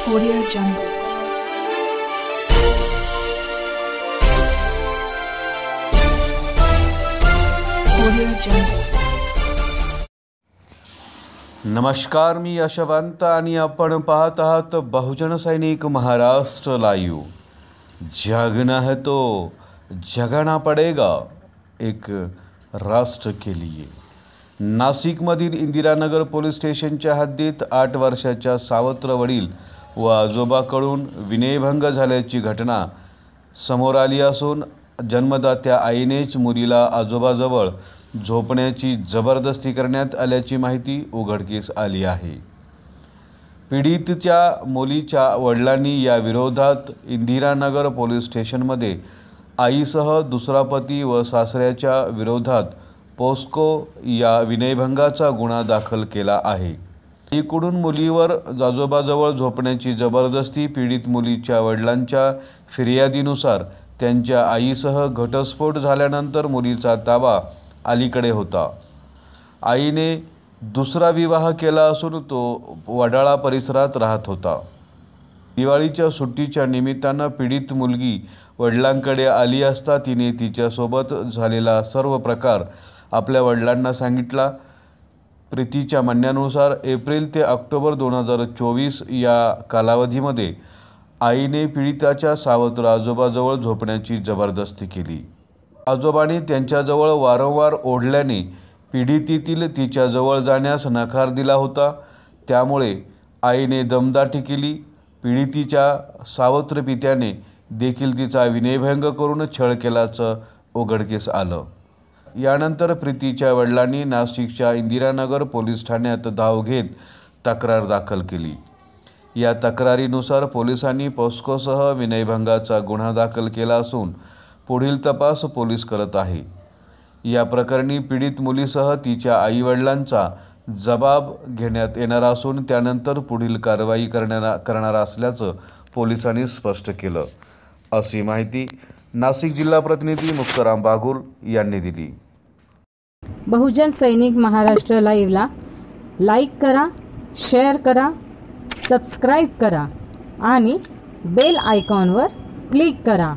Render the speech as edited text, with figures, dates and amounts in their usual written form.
Audio Jungle. Audio Jungle. नमस्कार, मी यशवंत आणि आपण पाहत आहात बहुजन सैनिक महाराष्ट्र लाईव्ह। जागना है तो जगाना पडेगा, एक राष्ट्र के लिए। नाशिकमधील इंदिरानगर पोलीस स्टेशनच्या हद्दीत 8 वर्षाच्या सावत्र वडील व आजोबाकडून विनयभंग झाल्याची घटना समोर आली असून जन्मदात्या आईनेच मुलीला आजोबाजवळ झोपण्याची जबरदस्ती करण्यात आल्याची माहिती उघडकीस आली आहे। पीडितच्या मुलीच्या वडिलांनी या विरोधात इंदिरानगर पोलीस स्टेशनमध्ये आईसह दुसरा पती व सासऱ्याच्या विरोधात पोस्को या विनयभंगाचा गुन्हा दाखल केला आहे। इकडून मुलीवर आजोबाजवळ झोपण्याची जबरदस्ती पीडित मुलीच्या वडिलांच्या फिर्यादीनुसार त्यांच्या आईसह घटस्फोट झाल्यानंतर मुलीचा ताबा अलीकडे होता। आईने दुसरा विवाह केला असून तो वडाळा परिसरात राहत होता। दिवाळीच्या सुट्टीच्या निमित्तानं पीडित मुलगी वडिलांकडे आली असता तिने तिच्यासोबत झालेला सर्व प्रकार आपल्या वडिलांना सांगितला। प्रीतीच्या म्हणण्यानुसार एप्रिल ते ऑक्टोबर 2024 या कालावधीमध्ये आईने पीडिताच्या सावत्र आजोबाजवळ झोपण्याची जबरदस्ती केली। आजोबांनी त्यांच्याजवळ वारंवार ओढल्याने पीडितीतील तिच्याजवळ जाण्यास नकार दिला होता। त्यामुळे आईने दमदाटी केली। पीडितीच्या सावत्र पित्याने देखील तिचा विनयभंग करून छळ केल्याचं उघडकीस आलं। यानंतर प्रीतीच्या वडिलांनी नाशिकच्या इंदिरानगर पोलीस ठाण्यात धाव घेत तक्रार दाखल केली। या तक्रारीनुसार पोलिसांनी पोस्कोसह विनयभंगाचा गुन्हा दाखल केला असून पुढील तपास पोलीस करत आहे। या प्रकरणी पीडित मुलीसह तिच्या आईवडिलांचा जबाब घेण्यात येणार असून त्यानंतर पुढील कारवाई करणार असल्याचं पोलिसांनी स्पष्ट केलं, अशी माहिती नाशिक जिल्हा प्रतिनिधी मुक्ताराम बागुल यांनी दिली। बहुजन सैनिक महाराष्ट्र लाईव्हला लाईक करा, शेअर करा, सबस्क्राईब करा आणि बेल आयकॉनवर क्लिक करा।